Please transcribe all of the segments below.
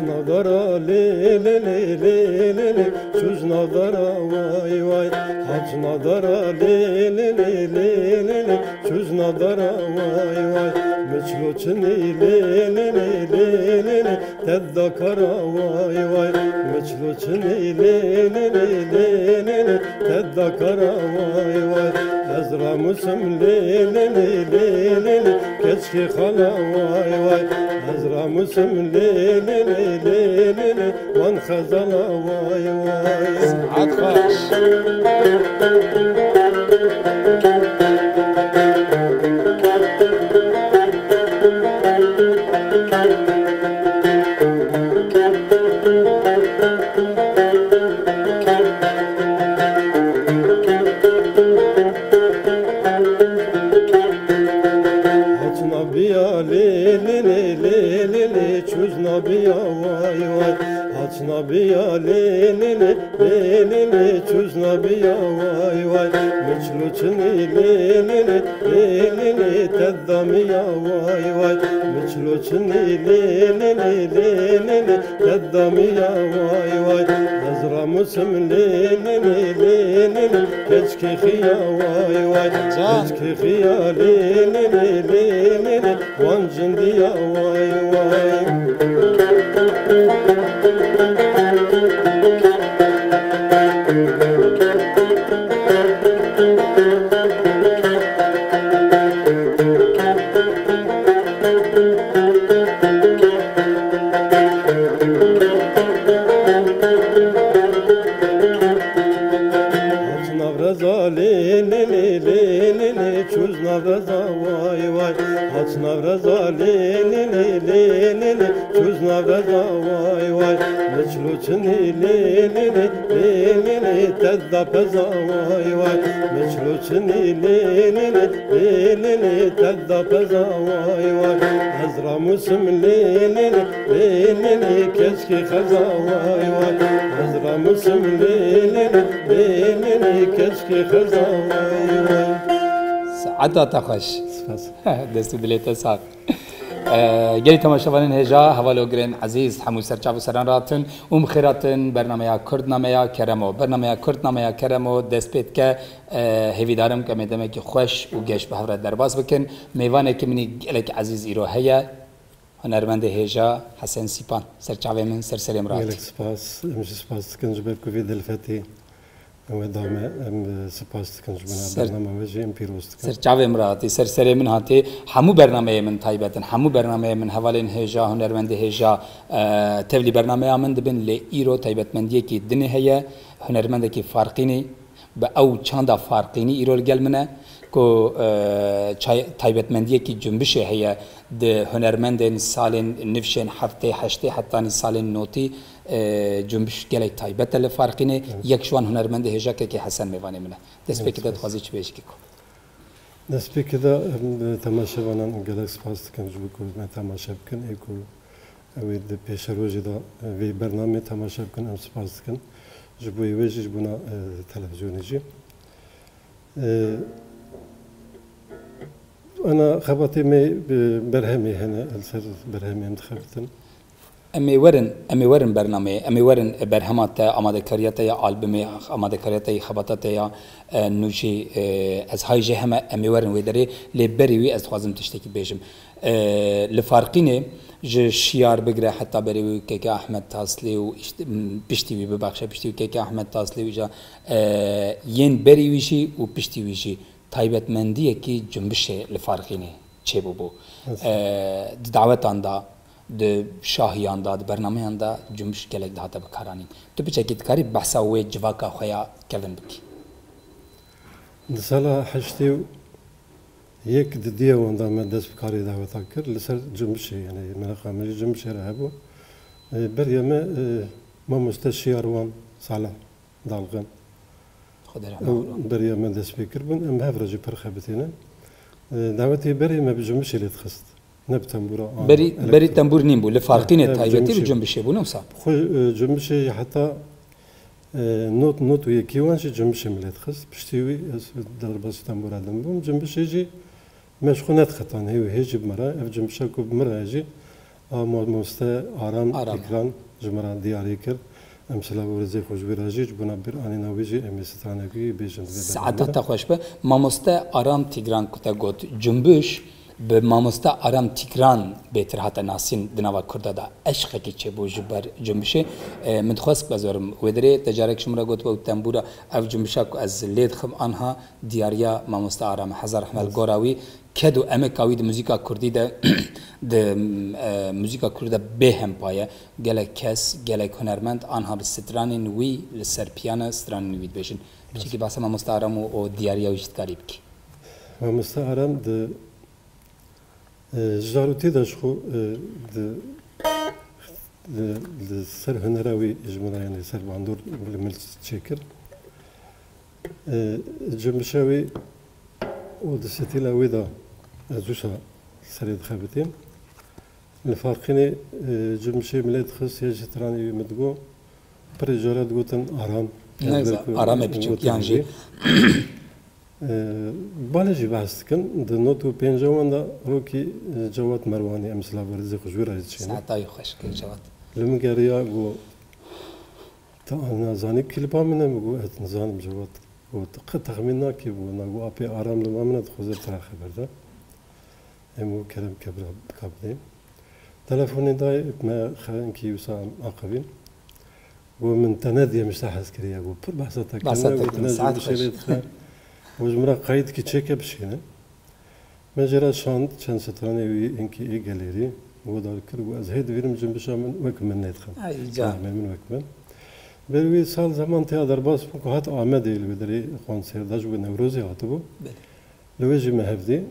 Navdara le le le le le le Çuz navdara vay vay Hac navdara le le le le le le Çuz navdara vay vay Meçloçini le le le le le le Tedda kara vay vay Meçloçini le le le le le le Tedda kara vay vay Ezra musum le le le le le le Keşke hala vay vay Ezra musum le le le le le le Van khazala vay vay عطفاش Nabiya vay vay Haç nabiya le le le le le le Çöz nabiya vay vay Meçluçini le le le le le le Teddamiya vay vay Meçluçini le le le le le le Teddamiya vay vay Ezra musum le le le le le le Keçki khiya vay vay Keçki khiya le le le le le le Van cindiya vay vay Çöz navraza vay vay Haç navraza le le le le le le Çöz navraza vay vay Meçluçini le le le le le le Tedda peza vay vay Meçluçini le le le le le le Tedda peza vay vay Ezra musum le le le le le le Keşke khaza vay vay Ezra musum le le le le le le Keşke khaza vay vay عطا خوش دستو بلیت ساق گلی تماشاوان هجا حوالو گرین عزیز حمو سرچاو سران راتن خیراتن برنامه کردنامه کرمو برنامه کردنامه کرمو دست پید که هیویدارم که میدمه که خوش و گش به هفرت درباز بکن میوانه که منی گلک عزیز ایرو هیا هنرمند هجا حسن سیپان سرچاو من سرسلیم رات گلک سپاس امش سپاس کنج بر کوی دلفتی ودامه ام سپاس کنج بنا برنامه وجه ام پیروست سرچاو مراتی سرسری من هاتی همو برنامه من تایبتن همو برنامه من حوالین هجا هنرمند هجا تبلی برنامه من دبن ل ایرو تایبت مندی کی دنه هيا هنرمند کی فارقینی با او چند فارقینی ایرو گل منه کو تایبت مندی کی جنبش هيا د هنرمندن سالن نفشن هفته هشته حتی سالن نوتی جنبش گلی تایبت الفارقینه یک شوان هنرمند هجا که حسن میوانه منه دست به کدت خوازی چی بهش کیکو دست به کدا تماشا وانان گلک سپاس کنج بکو من تماشا بکن ایکو اوید پیش روزی دا وی برنامه تماشا بکن ام سپاس کن جبوی وجه جبونا تلفزیونی جی أنا خبطي مي برهمي هنا السر برهمي انتخبتن أمي ورن برنامه أمي ورن برهمات آماده كرياته يا ألبومي آماده كرياته يا خبطاته يا نوشي از هاي جهة أمي ورن ويدري لبري وي از خوازم تشتكي بيجم لفارقينه ج شيار بقرا حتى بري كيكا أحمد تاصلي و بشتي وي ببخشة بشتي كيكا أحمد تاصلي وجا ين بري ويشي و بشتي ويشي تایبت مندیه کی جنبشه لفارقینه چه بو دعوت آندا د شاهیان دا برنامه آندا جنبش کلک دهاته بکارانی تو بچکید کاری بحثا و جواکا خویا کلن بکی نسالا حشتی یک دیه واندا من دست بکاری دعوت آکر لسر جنبشه یعنی من خامل جنبشه رهبو بريمه ما مستشار وان صالح دالغن بريمه دست بکر بن ام هفرجی پرخبتینه دعوتی بريمه بجنبشه اللي تخست نبتنبورا بري تنبور نيمبو لفارقين تايبتي بجنبشه بو نوصا خو جنبشه حتى نوت ويكيوان شي جنبشه ملت خست بشتيوي دار باس تنبور ادم بوم جنبشه جي مشخونت خطان هیو هیچ مرا افجم شکو مرا هجی اما مسته آرام تکران جمرا دیاری کرد امثال ورزی خوش بیراجی جبنا بر آنی نویجی امیستانگی بیشتر ساعت تا خوش به ماموسته آرام تیگران کتا گوت جنبش به ماموسته آرام تیگران بهتر حتی ناسین دنوا کرده دا عشق کی چه بو جبر جنبشه متخصص بازارم ودره تجارت شمرا گوت با تنبورا اف جنبشه کو از لید خم آنها دیاریا ماموسته آرام هزار حمل گوراوی کدو امکاوی د موزیکا کردی د موزیکا کرده به هم پایه گله کس گله هنرمند آنها به سترانی نوی لسر پیانه سترانی نوید بشن چیکی باسه ما مستعرم و دیاریا ویشت کاری بکی ما مستعرم د جاروتی داشخو د سر هنراوی اجمالا یعنی سر باندور ملت چکر جنبشاوی و د ستیلا ویدا زوجها سريد خابتين الفارقين جمشي ملاد خص يجي تراني مدقو بريجارات قوتن آرام آرام بچوك يانجي بالجي بحث كن د نوتو بينجوان دا روكي جوات مرواني امثلا ورزي خجور عايز شينا ساعتاي خوش كي جوات لما قاريا قو تا انا زاني كلبا منا مقو اتنزانم جوات قد تخمينا كي بو نقو ابي آرام لما منا تخوزر ترا خبر دا امو كلام كبر كابدين تلفوني داي ما خلين كي وسام عقبين ومن تنادي مش تحس كريا قو بر بحثتك ساعات خوش وجمرا قايد كي تشيك بشينا مجرى شاند شان ستراني انكي اي جاليري ودار كر وازهد ويرم جنبشا من وكمن نيتخن اي جا من وكمن بروي سال زمان تي درباس بكو هات احمد اللي بدري كونسير داج ونوروزي هاتبو لوجي مهفدي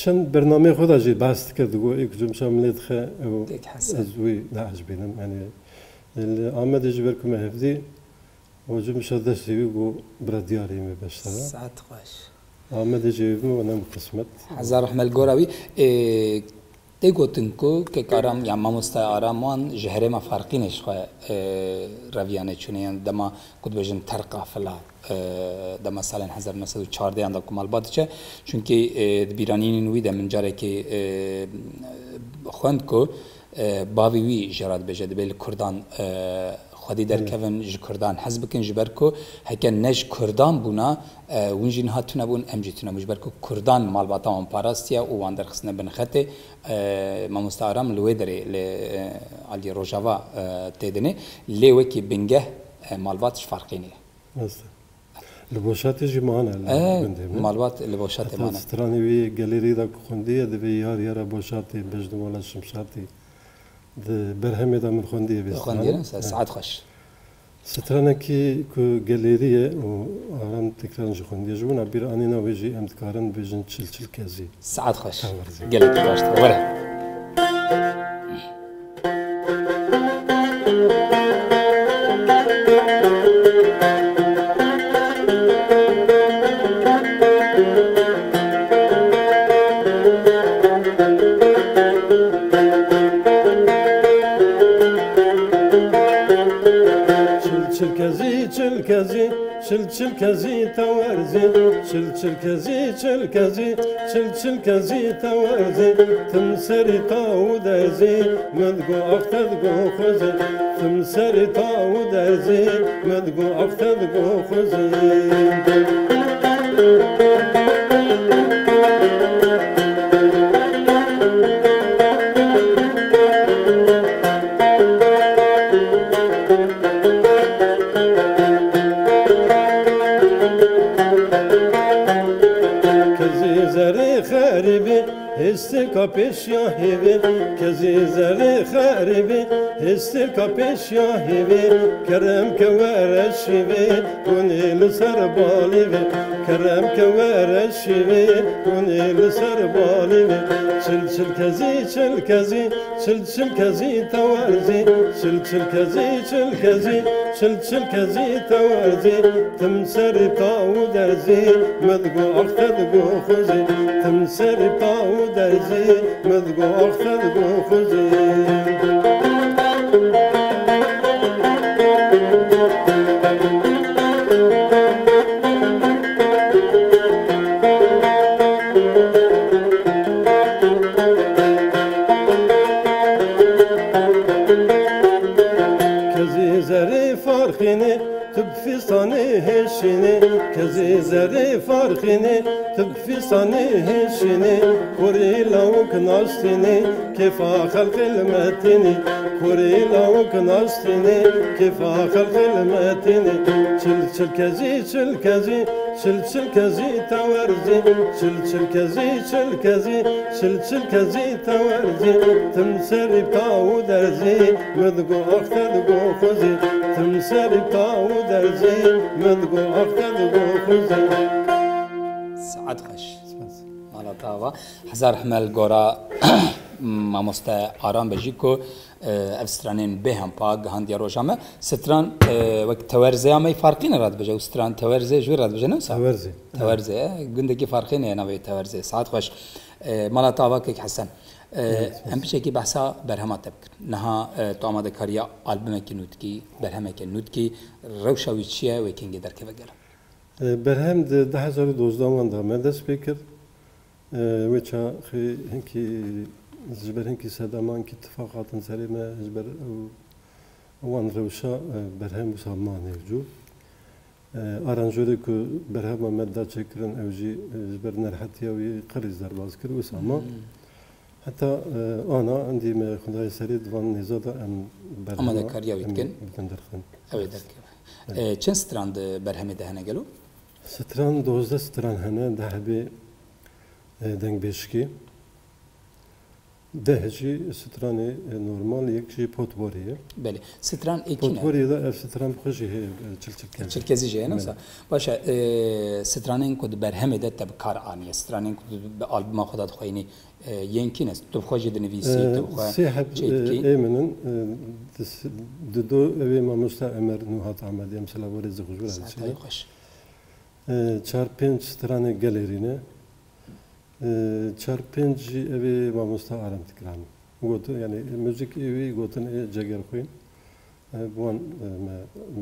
چند برنامه خدا جی بحث کرد گو ایک جمشا ملت خه او ازوی نعج بینم یعنی آمد جبر کم هفدی و جمشا دستی گو برا دیاری می بشتره ساعت خوش آمد جبر و نم قسمت هزار رحمل گوراوی تيغوتنكو ككارام يا ماموستا آرامان جهره ما فرقي نشخه رويانه چونيان دما كنت بجن ترقى فلا دما سال 1914 عندك كمال باتچه چونكي بيرانين وي ده من جاره كي خوندكو باوي وي جراد بجد بيل كردان خدي در كفن ج كردان حزب كن جبركو هكن نج كردان بونا ونجين هاتنا بون امجتنا مجبركو كردان مالباتا اون باراستيا او واندر خصنا بنخته ما مستعرم لويدري ل علي روجافا تدني لي وكي بنجه مالباتش فرقيني لبوشات يجي معنا مالبات لبوشات معنا ستراني وي جاليري دا خونديه دبي يار يار بوشاتي بجد ولا شمشاتي برهمه دا من خونديه بس خونديه ساعات خوش سترانه كي كو جاليريه و ارام تكرار خونديه جونا بير انينا ويجي امتكارن بيجن تشلشل كازي ساعات خوش قالك باش ولا çil kezi taverzi çil kezi taverzi tım seri tavu derzi medgu aktad go khozi tım seri tavu derzi medgu aktad go khozi Hesti kapış ya hevi, kezi zeri kharibi. Hesti kapış ya hevi, kerem kevere şivi, kunil serbalivi. Kerem kevere şivi, kunil serbalivi. Çil kezi tavarzi. Çil kezi tavarzi. Tım seri tavu derzi, medgu aktad go khuzi. Tım seri tavu derzi, medgu aktad go khuzi. كزي زري فرخيني تبفي صاني هشيني كوري لوك ناشتيني كيف خلق المتيني كوري لوك ناشتيني كيف خلق المتيني شل كزي شل كزي شل كزي تورزي شل كزي شل كزي شل كزي تورزي تمسري بتاو درزي مدقو اختدقو خوزي تمسري بتاو درزي مدقو اختدقو خوزي سعد خش مالا تاوا هزار حمل گورا ماموستا آرام بجیکو افسترانین به هم پاگ هندیا روزامه ستران وقت تورزه اما فرقی نراد بجه ستران تورزه جو راد بجه نه تورزه گندگی فرقی نه نوی تورزه ساعت خوش مالا تاوا که حسن هم بشه کی بحثا برهمات بکر نها تو آماده کاریا آلبوم کی نوت کی برهمه کی نوت کی روشاوی چیه و کینگ در که وگل برهم 2012 من دا مدرس بکر وچا خی هنکی زبر هنکی سدامان کی اتفاقات سريمه زبر وان روشا برهم مسلمان يجو ارانجوري كو برهم مدة شكرن اوجي زبر نرحتيا وقريز درباز كر وساما حتى انا عندي ما خداي سريد وان نزادا ام برهم اما دكاريا ويتكن بتندرخن اوي درك چند ستراند برهم دهنه گلو ستران 12 ستران هنا دهبي دنگ بشکی دهجی سترانی نورمال یکشی پوتبوریه بله ستران ایکینه پوتبوریه دا اف ستران بخشی چلکزی جه نه باشه سترانین کد برهم ده تب کار آنیه سترانین کد به آلبوم خودت خوینی یینکین است تو بخوجی دنویسی تو بخواه ایمنن دو اوی ما مستعمر نوحات عمدی مثلا ورز خجور ساعتای خوش چار پنج سترانی گالرینه چار پنج اوی ما مستعارم تکران گوت یعنی موزیک اوی گوتن جگر خوین بوان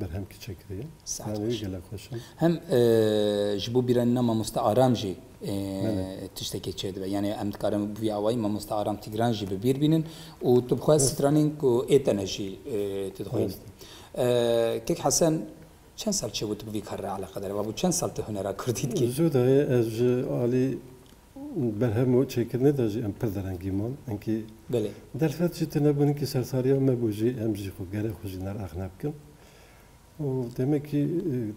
برهم کی چکریه ساعتای گله خوشم هم جبو بیرن ما مستعارم جی تشتكي تشد يعني أمد كارم بوي أواي ما مستعارم تجران جي ببير بينن وتبخاز سترانين كو إتناجي تدخل كيك حسن چند سال چه بود بوی کار على قدر و بود چند سال تو هنر کردید کی زوده از علی برهم و چکرنه داشتی ام پردرنگیمان انکی بله در فت جت نبودن که سرساری هم بوجی ام جی خو گره خوشی نر اخناب کن و demek ki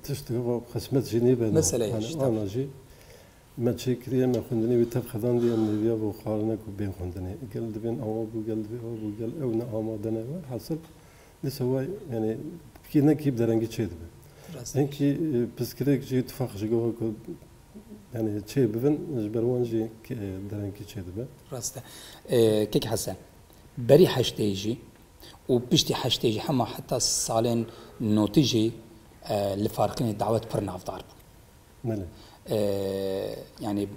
تشتغل قسمت جنی بنا مثلا انا جي ما تشكريه ما خندني بتفخدان دي النبي ابو خالنا كو بين خندني قال بين او ابو قال ابو قال او نعمادنا حصل لسوا يعني كينا كيب درنگي تشيد انكي بسكريك جي اتفاق جوه يعني تشي بفن جبروان جي درنگي تشيد راسته كيك حسن بري حشتيجي وبشتي حشتيجي حما حتى الصالين نوتيجي لفارقين الدعوات برناف ضارب ماله يعني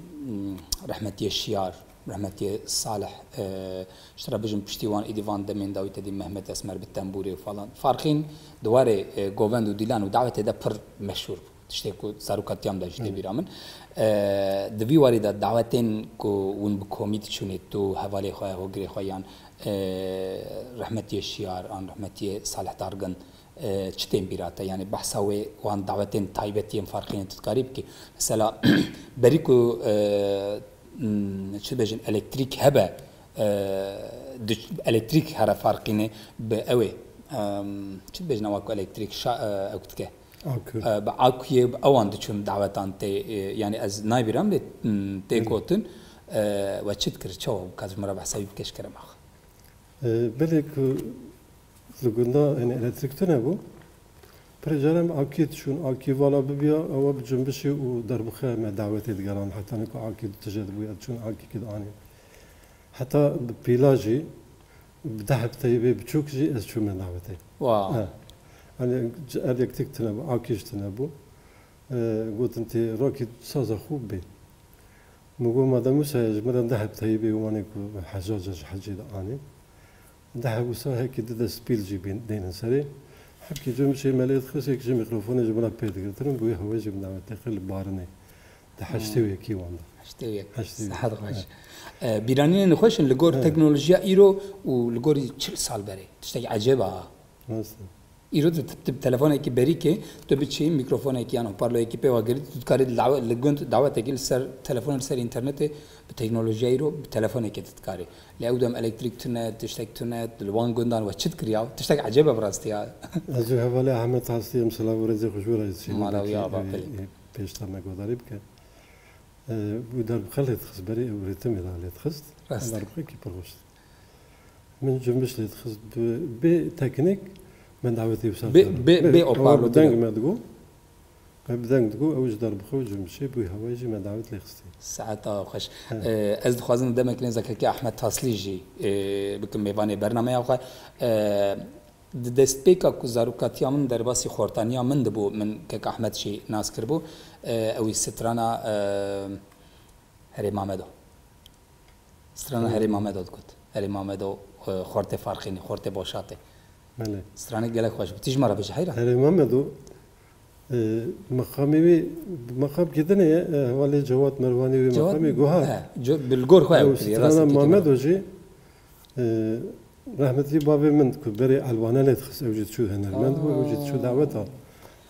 رحمتي الشيار رحمتي صالح اشترى بجم بشتيوان ايديفان دمين داوي تدي مهمت اسمر بالتنبوري وفلان فارقين دواري جوفند وديلان ودعوة ده بر مشهور تشتكو ساروكات يام ده جدي بيرامن دبي وارد دعوتين كو ون بكوميت شونيت تو حوالي خويا وغري خويان رحمتي الشيار عن رحمتي صالح دارغن چتين بيراتا يعني بحثاوي وان دعوتين تايبتين فارقين تتقارب كي مثلا بريكو چه بجن الکتریک هبه الکتریک هر فرقینه به اوه چه بجن واکو الکتریک شا اوکت که با آکویه اوان دچم دعوتان تی یعنی از نایبرام به تی کوتن و چت کرد چه و کاز مرا بحثی بکش کرم آخ بلکه لگونا این الکتریک تو نبود پرجرم آکید شون آکی والا ببیا او بجنبشی و در بخه ما دعوتی دیگران حتی نکو آکید تجد بوید چون آکی کد آنی حتی پیلاجی بدهب تیبه بچوکجی از چون من دعوتی واو يعني الكتريك تنبو آكيش تنبو قلت انت راكي سازا خوب بي مقول ماذا موسى يجمرن ذهب تيبي وانيكو حجاج حجي دعاني ذهب وسا هيك دد سبيل جيبين دين سري حكي جم شي ماليت خس هيك جي ميكروفون جبنا بيت قلتلهم بوي هو جبنا تقل بارني تحشتي ويكي وانا حشتي هذا خوش بيرانين نخوش لجور تكنولوجيا ايرو ولجور 40 سال بري تشتي عجيبه ایرو تو تلفن کی بری که تو بچی میکروفون کی آن پارلو کی پیوا گری تو کاری دعوت کی سر تلفن سر اینترنت به تکنولوژی ایرو به تلفن کی تکاری لیودم الکتریک تنت تشتک تنت لوان گندان و چت کریا تشتک عجیبه براستی از حواله احمد هستی مثلا ورزی خوشبو رئیسی مالاویا باپلی پیشتر نگوداری بکن و در بخلت خست بری وريتم إذا ليت خست در بخی کی پرگوشت من جنبش ليت خست به تکنیک من دعوتی وصل به اوپارلو بدنگ مدگو بدنگ دگو اوج در بخو جنبشی بوی هوایجی من دعوت لخستی ساعت خوش از خوازن دم کنیم زکه که احمد تاسلیجی بکن میوانی برنامه آخه دست پیکا کوزاروکاتیا من در باسی خورتانیا من دبو من که احمد شی ناس کربو اوی سترانا هری مامدو سترانا هری مامدو دکت هری مامدو خورت فارخینی خورت باشاته ماله سترانه گله خوش تیج مرا بشه حیران هری مامدو مقامی بی مقام کدنه ولی جواد مروانی بی مقامی گوهر بالگور خواه سترانا مامدو جی رحمتی بابی من که بری الوانه لدخس اوجد شو هنرمند و اوجد شو دعوتا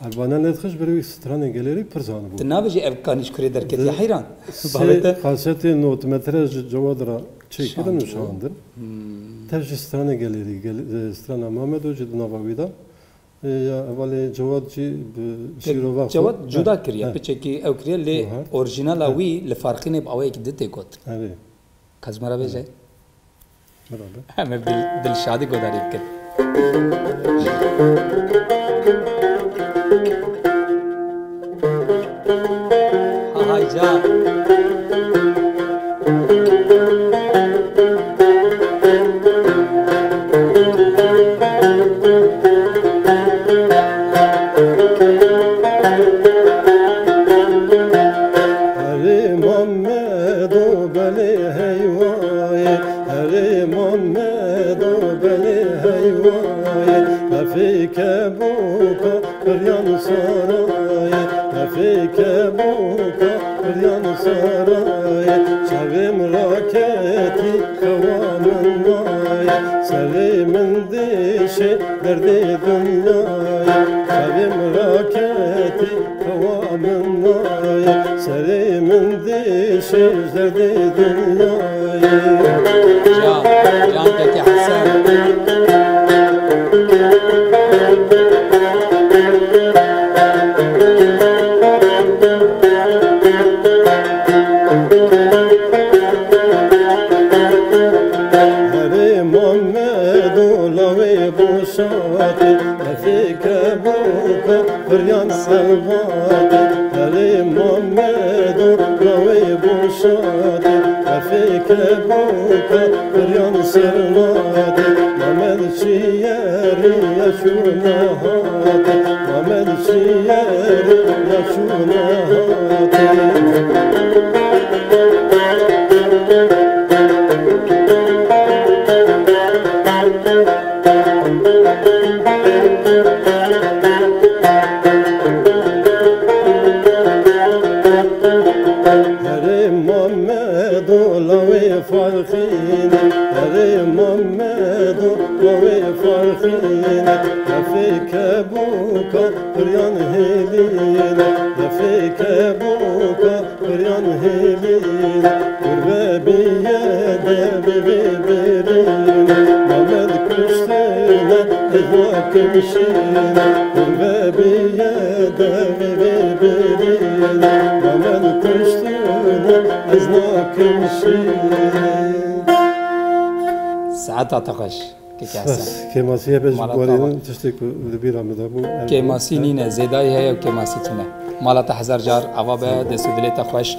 الوانه لدخش بری سترانه گلری پرزان بود تنابجی افکانیش کری درکتی حیران خاصیت نوت مترج جواد را چی کردن و شاندن تاج سترانه گلری سترانه محمد اوجد نوابیدا یا اولی جواد جی شیرو وقت جواد جدا کریه بچه کی او کریه لی اورجینال اوی لفرقینه با اوی که دته کت آره کاز مرا بشه برابر همه دل شادی گذاری کرد های جا فيك بوكا بريان سراي فيك بوكا بريان سراي شعبي مراكتي خوام الناي سري من ديشي دردي دنياي شعبي مراكتي خوام الناي سري من ديشي دردي دنياي جان تكي حسن فيك بوكا بريان سلفاتي علي محمد روي بوشاتي فيك بوكا بريان سلفاتي محمد شياري يشو نهاتي محمد شياري يشو نهاتي هري محمد لوي فرخينا فيك بوكا بريان هيلينا فيك بوكا بريان هيلينا قربي يد ببيرينا محمد كشتينا إذواك مشينا قربي يد ببيرينا محمد كشتينا إذواك مشينا ساعتها تقش كماسية بس بقولين تشتك ودبيرة مدابو كماسي نينا زيداي هي وكماسي تنا مالات هزار جار عوابه دست دلتا خوش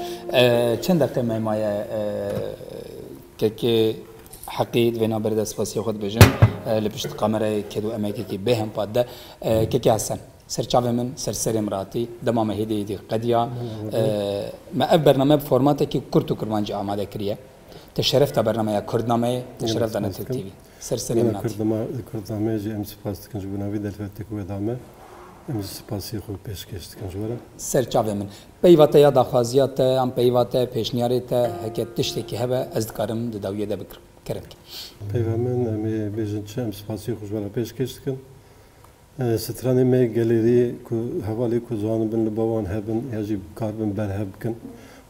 چند دفعه مایا که حقیقت و نابرد اسپاسی خود بجن لپشت کامرای کدو اماکی کی بهم پاده که هستن سرچاوه من سر امراتی دمام هدیه قدیا ما برنامه فرماته کی کرتو کرمانجی آماده کریه تشرفت برنامه کردنامه تشرفت دانه تیوی سر امراتی کردنامه جی ام سپاس کنج بناوی دلفتی کو ادامه ام سپاسی خو پیش کشت کنج ورا سرچاوه من پیوات یا دخوازیات ام پیوات پیشنیاریت هک تشتی کی هبه از دکارم داویه ده بکرم کرم پیوامن ام بیژن چم سپاسی خوش ورا پیش کشت کن سترانی می گلیری کو حوالی کو زوان بن لبوان هبن یجی کاربن بر هبکن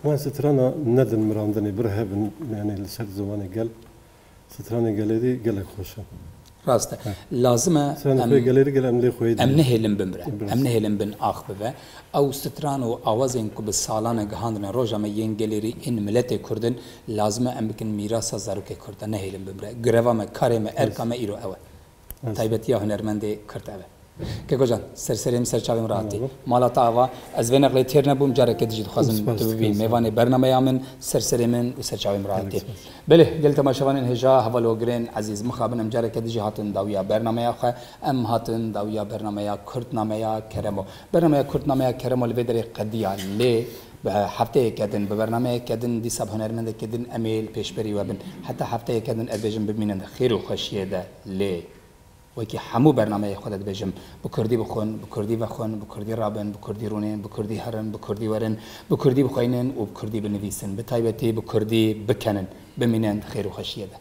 وان سترانا ندن مراندنی بر هبن یعنی لسر زوانی گل سترانی گلیری گلک خوشم راسته لازمه سترانی گلیری گل املی خوید ام نهلم بمره ام نهلم بن آخ بوه او ستران و آوازین کو به سالان گهاندن روزا ما ین گلیری این ملت کردن لازمه ام بکن میراث زاروک کردن نهلم بمره گروا ما کار ما ارکا ما ایرو اوه تایبەتی هنرمندی کردەوە کە گۆجان سەرسەریم سەرچاویم ڕاتی ماڵاتە ئاوا ئەس vê نەقلێ تێر نەبووم جارێکە دیجی دخوازم تو ببین میوانی بەرنامەیا من سەرسەری من و سەرچاویم ڕاتی بله گەل تەماشەوانین هێژا هەڤەلۆگرێن عەزیز مخابن ئەم جارێکە دیجی هاتن داویا بەرنامەیا خۆ ئەم هاتن داویا بەرنامەیا کورتنامەیا کەرەمۆ بەرنامەیا کورتنامەیا کەرەمۆ لەوێ دەرێ قەدیان لێ هفته کدن به برنامه کدن دی سب هنرمند کدن امیل پیشبری وبن حتی هفته کدن ادبیجم ببینن خیر و خوشیه ده لی وکی همو برنامه خودت بجم بکردی بخون بکردی بخون بکردی رابن بکردی رونین بکردی هرن بکردی ورن بکردی بخوینن و بکردی بنویسن به تایبەتی بکردی بکنن ببینن خیر و خوشیه ده